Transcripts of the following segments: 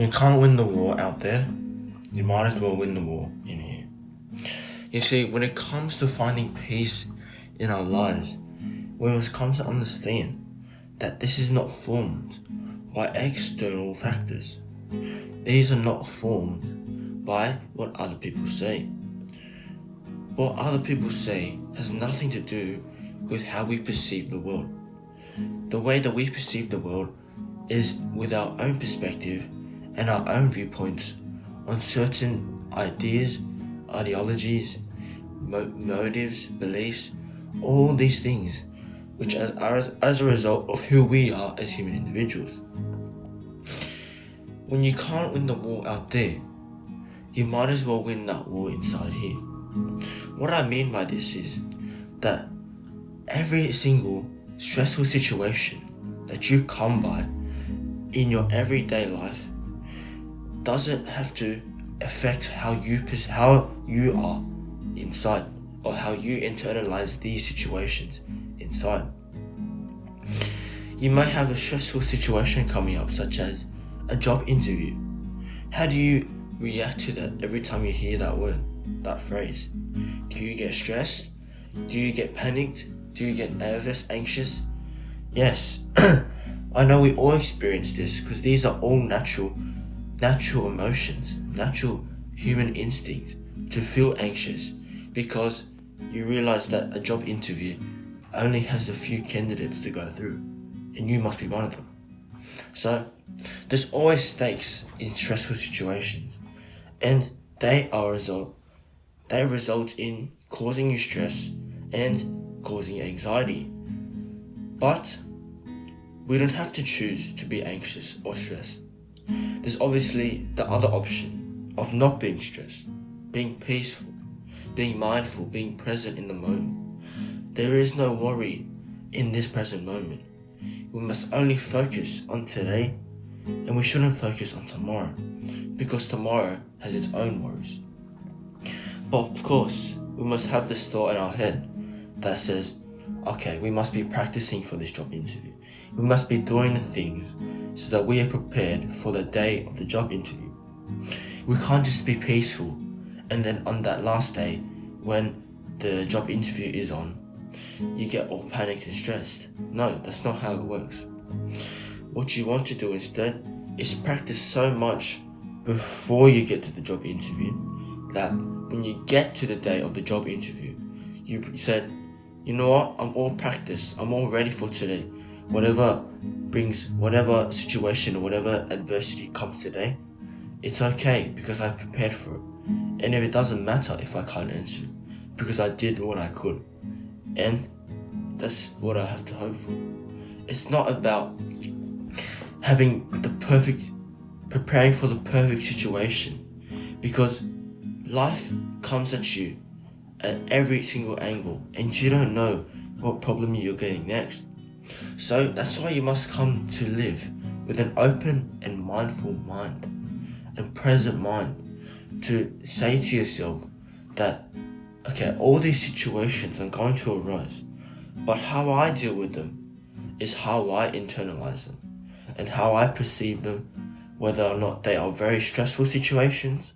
You can't win the war out there, you might as well win the war in here. You see, when it comes to finding peace in our lives, we must come to understand that this is not formed by external factors. These are not formed by what other people say. What other people say has nothing to do with how we perceive the world. The way that we perceive the world is with our own perspective and our own viewpoints on certain ideas, ideologies, motives, beliefs, all these things, which are as a result of who we are as human individuals. When you can't win the war out there, you might as well win that war inside here. What I mean by this is that every single stressful situation that you come by in your everyday life doesn't have to affect how you are inside, or how you internalize these situations inside. You may have a stressful situation coming up, such as a job interview. How do you react to that every time you hear that word, that phrase? Do you get stressed? Do you get panicked? Do you get nervous, anxious? Yes, I know we all experience this, because these are all natural emotions, natural human instincts to feel anxious, because you realize that a job interview only has a few candidates to go through, and you must be one of them. So there's always stakes in stressful situations, and they result in causing you stress and causing anxiety. But we don't have to choose to be anxious or stressed. There's obviously the other option of not being stressed, being peaceful, being mindful, being present in the moment. There is no worry in this present moment. We must only focus on today, and we shouldn't focus on tomorrow, because tomorrow has its own worries. But of course, we must have this thought in our head that says, okay, we must be practicing for this job interview. We must be doing the things so that we are prepared for the day of the job interview. We can't just be peaceful and then on that last day, when the job interview is on, you get all panicked and stressed. No, that's not how it works. What you want to do instead is practice so much before you get to the job interview that when you get to the day of the job interview, you said, you know what, I'm all practiced, I'm all ready for today. Whatever situation or whatever adversity comes today, it's okay because I prepared for it. And if it doesn't matter if I can't answer it, because I did what I could. And that's what I have to hope for. It's not about preparing for the perfect situation, because life comes at you at every single angle, and you don't know what problem you're getting next. So that's why you must come to live with an open and mindful mind and present mind, to say to yourself that, okay, all these situations are going to arise, but how I deal with them is how I internalize them and how I perceive them, whether or not they are very stressful situations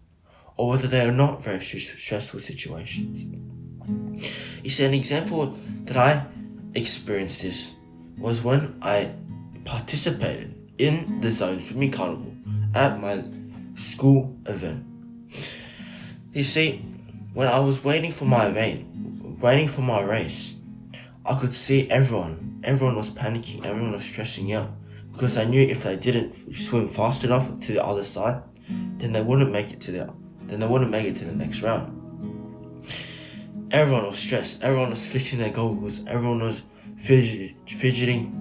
or whether they are not very stressful situations. You see, an example that I experienced this was when I participated in the Zone Swimming Carnival at my school event. You see, when I was waiting for my race, I could see everyone was panicking, everyone was stressing out, because I knew if they didn't swim fast enough to the other side, then they wouldn't make it to the next round. Everyone was stressed, everyone was fixing their goggles, everyone was fidgeting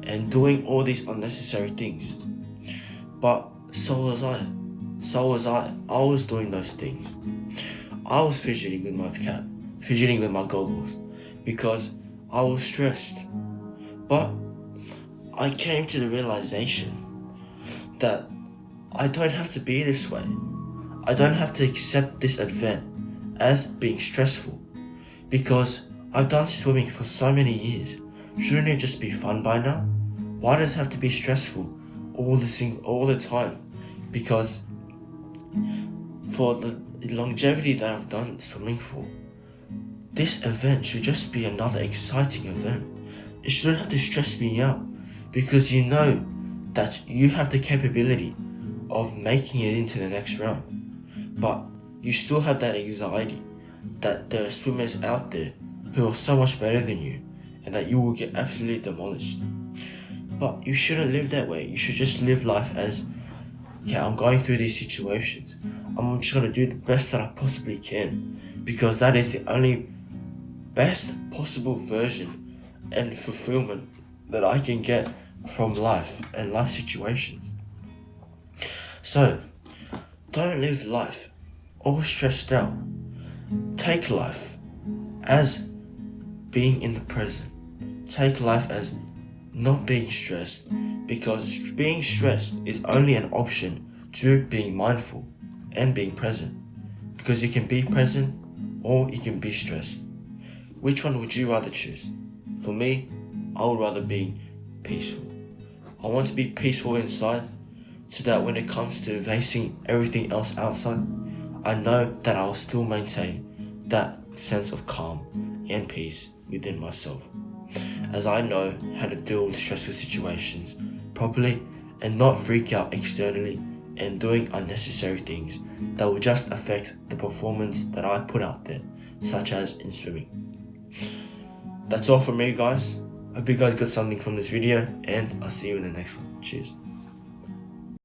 and doing all these unnecessary things. But so was I. I was doing those things. I was fidgeting with my cap, fidgeting with my goggles, because I was stressed. But I came to the realization that I don't have to be this way. I don't have to accept this event as being stressful, because I've done swimming for so many years. Shouldn't it just be fun by now? Why does it have to be stressful all the time? because for the longevity that I've done swimming for, this event should just be another exciting event. It shouldn't have to stress me out, because you know that you have the capability of making it into the next round, but you still have that anxiety that there are swimmers out there who are so much better than you and that you will get absolutely demolished. But you shouldn't live that way. You should just live life as, yeah, I'm going through these situations. I'm just going to do the best that I possibly can, because that is the only best possible version and fulfillment that I can get from life and life situations. So, don't live life all stressed out. Take life as being in the present. Take life as not being stressed, because being stressed is only an option to being mindful and being present, because you can be present or you can be stressed. Which one would you rather choose? For me, I would rather be peaceful. I want to be peaceful inside, so that when it comes to facing everything else outside, I know that I will still maintain that sense of calm and peace within myself, as I know how to deal with stressful situations properly and not freak out externally and doing unnecessary things that will just affect the performance that I put out there, such as in swimming. That's all from me, guys. Hope you guys got something from this video, and I'll see you in the next one. Cheers.